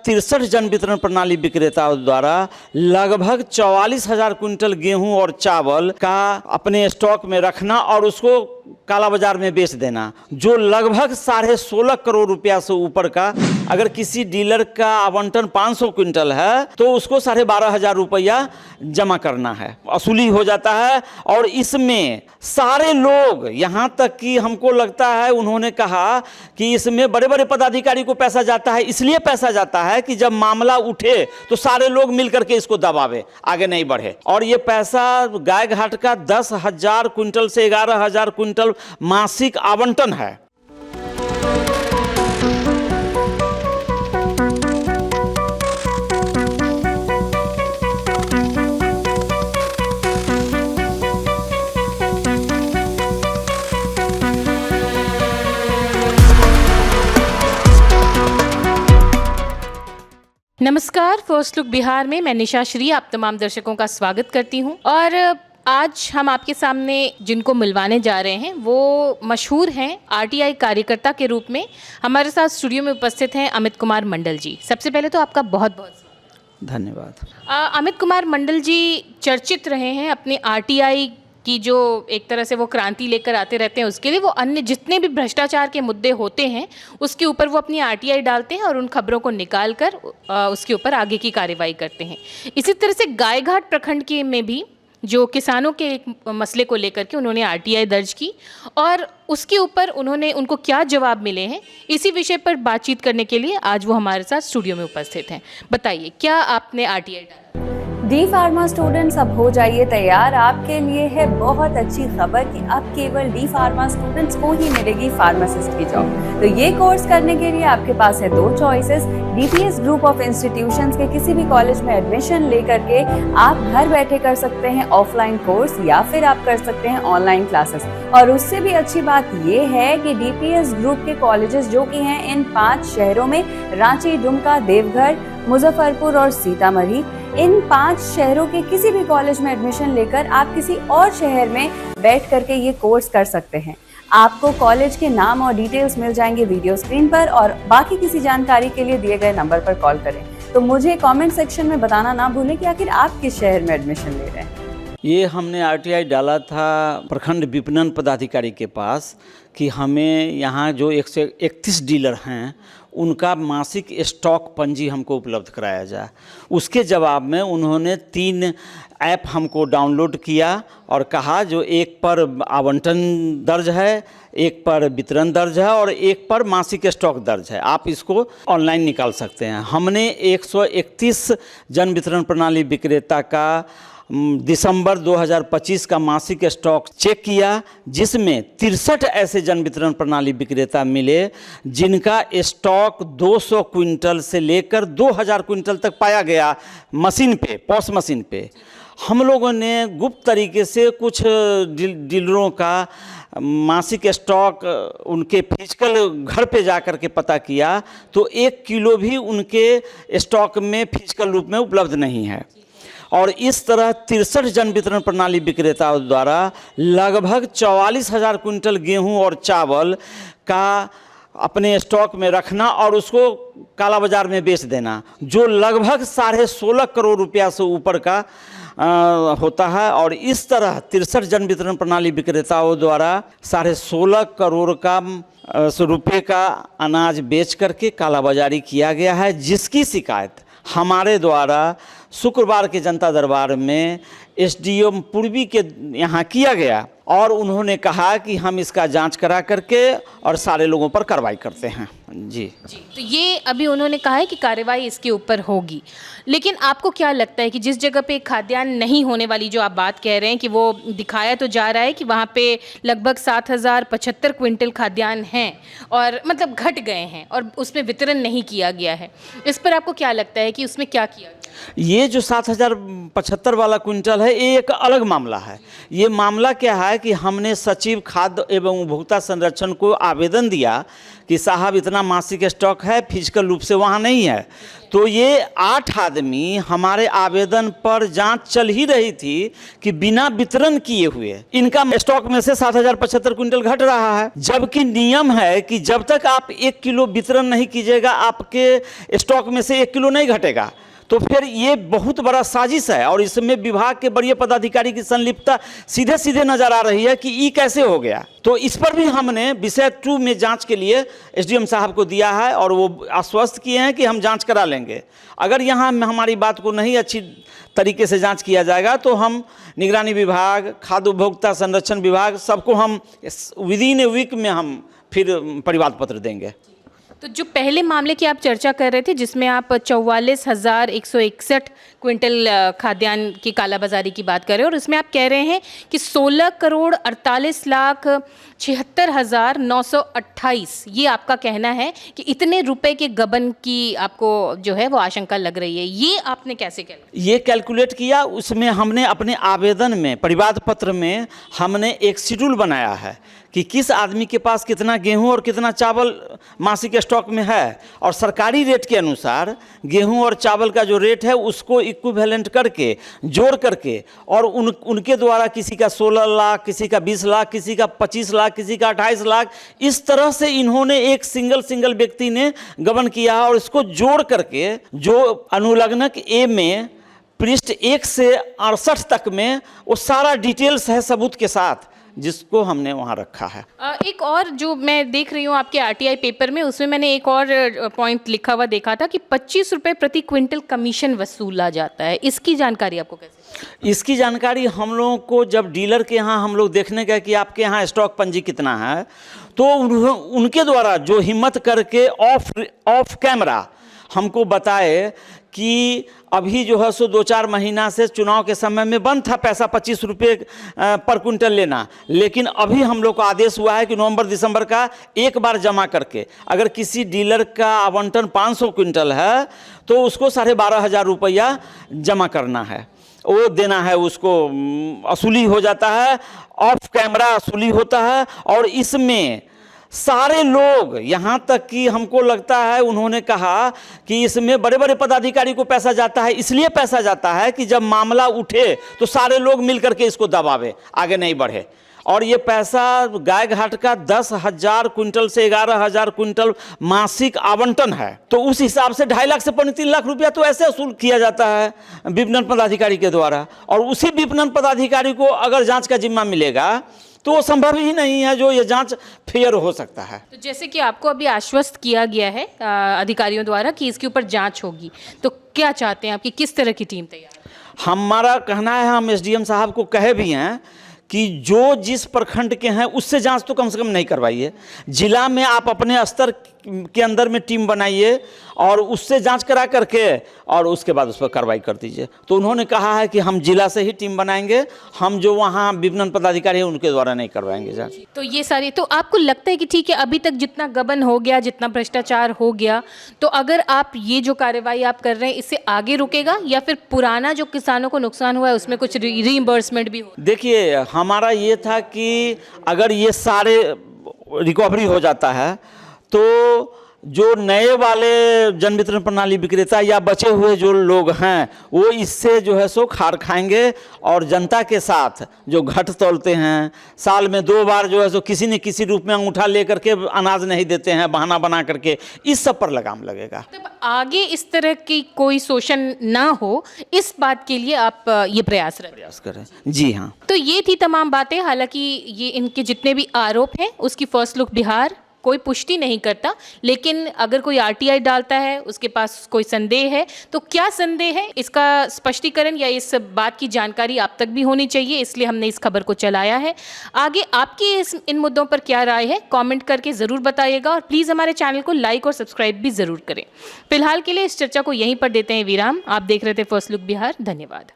63 जन वितरण प्रणाली विक्रेताओं द्वारा लगभग 44,000 क्विंटल गेहूं और चावल का अपने स्टॉक में रखना और उसको काला बाजार में बेच देना, जो लगभग 16.5 करोड़ रुपया से ऊपर का। अगर किसी डीलर का आवंटन 500 क्विंटल है तो उसको 12,500 रुपया जमा करना है, वसूली हो जाता है। और इसमें सारे लोग, यहाँ तक कि हमको लगता है उन्होंने कहा कि इसमें बड़े बड़े पदाधिकारी को पैसा जाता है, इसलिए पैसा जाता है कि जब मामला उठे तो सारे लोग मिलकर के इसको दबावे, आगे नहीं बढ़े। और ये पैसा गाय घाट का 10,000 क्विंटल से 11,000 क्विंटल मासिक आवंटन है। नमस्कार, फर्स्ट लुक बिहार में मैं निशा श्री आप तमाम दर्शकों का स्वागत करती हूं। और आज हम आपके सामने जिनको मिलवाने जा रहे हैं वो मशहूर हैं आरटीआई कार्यकर्ता के रूप में। हमारे साथ स्टूडियो में उपस्थित हैं अमित कुमार मंडल जी। सबसे पहले तो आपका बहुत बहुत धन्यवाद। अमित कुमार मंडल जी चर्चित रहे हैं अपने आरटीआई की जो एक तरह से वो क्रांति लेकर आते रहते हैं, उसके लिए वो अन्य जितने भी भ्रष्टाचार के मुद्दे होते हैं उसके ऊपर वो अपनी आरटीआई डालते हैं और उन खबरों को निकाल कर उसके ऊपर आगे की कार्रवाई करते हैं। इसी तरह से गायघाट प्रखंड के में भी जो किसानों के एक मसले को लेकर के उन्होंने आरटीआई दर्ज की और उसके ऊपर उनको क्या जवाब मिले हैं, इसी विषय पर बातचीत करने के लिए आज वो हमारे साथ स्टूडियो में उपस्थित हैं। बताइए, क्या आपने आरटीआई डाला? डी फार्मा स्टूडेंट्स अब हो जाइए तैयार, आपके लिए है बहुत अच्छी खबर कि अब केवल डी फार्मा स्टूडेंट्स को ही मिलेगी फार्मासिस्ट की जॉब। तो ये कोर्स करने के लिए आपके पास है 2 choices. DPS group of institutions के किसी भी कॉलेज में एडमिशन लेकर के आप घर बैठे कर सकते हैं ऑफलाइन कोर्स या फिर आप कर सकते हैं ऑनलाइन क्लासेस। और उससे भी अच्छी बात ये है कि डीपीएस ग्रुप के कॉलेजेस जो कि हैं इन 5 शहरों में, रांची, दुमका, देवघर, मुजफ्फरपुर और सीतामढ़ी, इन 5 शहरों के किसी भी कॉलेज में एडमिशन लेकर आप किसी और शहर में बैठ करके ये कोर्स कर सकते हैं। आपको कॉलेज के नाम और डिटेल्स मिल जाएंगे वीडियो स्क्रीन पर, और बाकी किसी जानकारी के लिए दिए गए नंबर पर कॉल करें। तो मुझे कमेंट सेक्शन में बताना ना भूलें कि आखिर आप किस शहर में एडमिशन ले रहे हैं। ये हमने आरटीआई डाला था प्रखंड विपणन पदाधिकारी के पास कि हमें यहाँ जो 131 डीलर हैं उनका मासिक स्टॉक पंजी हमको उपलब्ध कराया जाए। उसके जवाब में उन्होंने 3 ऐप हमको डाउनलोड किया और कहा जो एक पर आवंटन दर्ज है, एक पर वितरण दर्ज है और एक पर मासिक स्टॉक दर्ज है, आप इसको ऑनलाइन निकाल सकते हैं। हमने 131 जन वितरण प्रणाली विक्रेता का दिसंबर 2025 का मासिक स्टॉक चेक किया, जिसमें 63 ऐसे जन वितरण प्रणाली विक्रेता मिले जिनका स्टॉक 200 क्विंटल से लेकर 2000 क्विंटल तक पाया गया मशीन पे, पॉस मशीन पे। हम लोगों ने गुप्त तरीके से कुछ डीलरों का मासिक स्टॉक उनके फिजिकल घर पे जा कर के पता किया तो 1 किलो भी उनके स्टॉक में फिजिकल रूप में उपलब्ध नहीं है। और इस तरह 63 जन वितरण प्रणाली विक्रेताओं द्वारा लगभग 44,000 क्विंटल गेहूं और चावल का अपने स्टॉक में रखना और उसको काला बाजार में बेच देना, जो लगभग 16.5 करोड़ रुपया से ऊपर का होता है। और इस तरह 63 जन वितरण प्रणाली विक्रेताओं द्वारा 16.5 करोड़ का रुपये का अनाज बेच करके कालाबाजारी किया गया है, जिसकी शिकायत हमारे द्वारा शुक्रवार के जनता दरबार में एसडीएम पूर्वी के यहाँ किया गया और उन्होंने कहा कि हम इसका जांच करा करके और सारे लोगों पर कार्रवाई करते हैं। जी, तो ये अभी उन्होंने कहा है कि कार्रवाई इसके ऊपर होगी, लेकिन आपको क्या लगता है कि जिस जगह पे खाद्यान्न नहीं होने वाली जो आप बात कह रहे हैं कि वो दिखाया तो जा रहा है कि वहाँ पे लगभग 7,075 क्विंटल खाद्यान्न हैं और मतलब घट गए हैं और उसमें वितरण नहीं किया गया है, इस पर आपको क्या लगता है कि उसमें क्या किया? ये जो 7,075 वाला क्विंटल है है, ये एक अलग मामला है। ये मामला क्या है कि हमने सचिव खाद्य एवं उपभोक्ता संरक्षण को आवेदन दिया कि साहब इतना मासिक स्टॉक है, फिजिकल रूप से वहाँ नहीं है। तो ये 8 आदमी हमारे आवेदन पर जांच चल ही रही थी कि बिना वितरण किए हुए इनका स्टॉक में से 7,075 क्विंटल घट रहा है, जबकि नियम है कि जब तक आप 1 किलो वितरण नहीं कीजिएगा आपके स्टॉक में से 1 किलो नहीं घटेगा। तो फिर ये बहुत बड़ा साजिश है और इसमें विभाग के बड़े पदाधिकारी की संलिप्तता सीधे सीधे नजर आ रही है कि ये कैसे हो गया। तो इस पर भी हमने विषय 2 में जांच के लिए एसडीएम साहब को दिया है और वो आश्वस्त किए हैं कि हम जांच करा लेंगे। अगर यहाँ हमारी बात को नहीं अच्छी तरीके से जांच किया जाएगा तो हम निगरानी विभाग, खाद्य उपभोक्ता संरक्षण विभाग, सबको हम विदिन ए वीक में हम फिर परिवाद पत्र देंगे। तो जो पहले मामले की आप चर्चा कर रहे थे जिसमें आप 44,161 क्विंटल खाद्यान्न की कालाबाजारी की बात कर रहे हैं और उसमें आप कह रहे हैं कि 16,48,76,928 ये आपका कहना है कि इतने रुपए के गबन की आपको जो है वो आशंका लग रही है, ये आपने कैसे किया? ये कैलकुलेट किया, उसमें हमने अपने आवेदन में परिवाद पत्र में हमने एक शेड्यूल बनाया है कि किस आदमी के पास कितना गेहूं और कितना चावल मासिक स्टॉक में है और सरकारी रेट के अनुसार गेहूं और चावल का जो रेट है उसको इक्विवेलेंट करके जोड़ करके और उनके द्वारा किसी का 16 लाख, किसी का 20 लाख, किसी का 25 लाख, किसी का 28 लाख, इस तरह से इन्होंने एक सिंगल व्यक्ति ने गबन किया और इसको जोड़ करके जो अनुलग्नक ए में पृष्ठ 1 से 68 तक में वो सारा डिटेल्स है सबूत के साथ, जिसको हमने वहाँ रखा है। एक और जो मैं देख रही हूँ आपके आरटीआई पेपर में, उसमें मैंने एक और पॉइंट लिखा हुआ देखा था कि 25 रुपये प्रति क्विंटल कमीशन वसूला जाता है। इसकी जानकारी आपको कैसे? इसकी जानकारी हम लोगों को जब डीलर के यहाँ हम लोग देखने गए कि आपके यहाँ स्टॉक पंजी कितना है, तो उनके द्वारा जो हिम्मत करके ऑफ कैमरा हमको बताए कि अभी जो है सो 2-4 महीना से चुनाव के समय में बंद था पैसा 25 रुपये पर क्विंटल लेना, लेकिन अभी हम लोग को आदेश हुआ है कि नवंबर-दिसंबर का एक बार जमा करके अगर किसी डीलर का आवंटन 500 क्विंटल है तो उसको 12,500 रुपया जमा करना है, वो देना है, उसको वसूली हो जाता है, ऑफ कैमरा वसूली होता है। और इसमें सारे लोग, यहाँ तक कि हमको लगता है उन्होंने कहा कि इसमें बड़े बड़े पदाधिकारी को पैसा जाता है, इसलिए पैसा जाता है कि जब मामला उठे तो सारे लोग मिल करके इसको दबावे, आगे नहीं बढ़े। और ये पैसा गाय घाट का 10,000 क्विंटल से 11,000 क्विंटल मासिक आवंटन है, तो उस हिसाब से 2.5 लाख से 3 लाख रुपया तो ऐसे वसूल किया जाता है विपणन पदाधिकारी के द्वारा। और उसी विपणन पदाधिकारी को अगर जांच का जिम्मा मिलेगा तो वो संभव ही नहीं है जो ये जांच फेयर हो सकता है। तो जैसे कि आपको अभी आश्वस्त किया गया है अधिकारियों द्वारा कि इसके ऊपर जांच होगी, तो क्या चाहते हैं आपकी किस तरह की टीम तैयार है? हमारा कहना है, हम एसडीएम साहब को कहे भी हैं कि जो जिस प्रखंड के हैं उससे जांच तो कम से कम नहीं करवाइए, जिला में आप अपने स्तर के अंदर में टीम बनाइए और उससे जांच करा करके और उसके बाद उस पर कार्रवाई कर दीजिए। तो उन्होंने कहा है कि हम जिला से ही टीम बनाएंगे, हम जो वहाँ विपणन पदाधिकारी हैं उनके द्वारा नहीं करवाएंगे जांच। तो ये सारी, तो आपको लगता है कि ठीक है अभी तक जितना गबन हो गया, जितना भ्रष्टाचार हो गया, तो अगर आप ये जो कार्रवाई आप कर रहे हैं इससे आगे रुकेगा या फिर पुराना जो किसानों को नुकसान हुआ है उसमें कुछ रीइंबर्समेंट भी हो? देखिए, हमारा ये था कि अगर ये सारे रिकवरी हो जाता है तो जो नए वाले जन वितरण प्रणाली विक्रेता या बचे हुए जो लोग हैं वो इससे जो है सो खार खाएंगे और जनता के साथ जो घट तोलते हैं, साल में 2 बार जो है सो किसी न किसी रूप में अंगूठा ले करके अनाज नहीं देते हैं बहाना बना करके, इस सब पर लगाम लगेगा। तब आगे इस तरह की कोई शोषण ना हो, इस बात के लिए आप ये प्रयास करें। जी हाँ। तो ये थी तमाम बातें। हालांकि ये इनके जितने भी आरोप हैं उसकी फर्स्ट लुक बिहार कोई पुष्टि नहीं करता, लेकिन अगर कोई आरटीआई डालता है, उसके पास कोई संदेह है, तो क्या संदेह है इसका स्पष्टीकरण या इस बात की जानकारी आप तक भी होनी चाहिए, इसलिए हमने इस खबर को चलाया है। आगे आपकी इन मुद्दों पर क्या राय है कमेंट करके ज़रूर बताइएगा और प्लीज़ हमारे चैनल को लाइक और सब्सक्राइब भी ज़रूर करें। फिलहाल के लिए इस चर्चा को यहीं पर देते हैं विराम। आप देख रहे थे फर्स्ट लुक बिहार। धन्यवाद।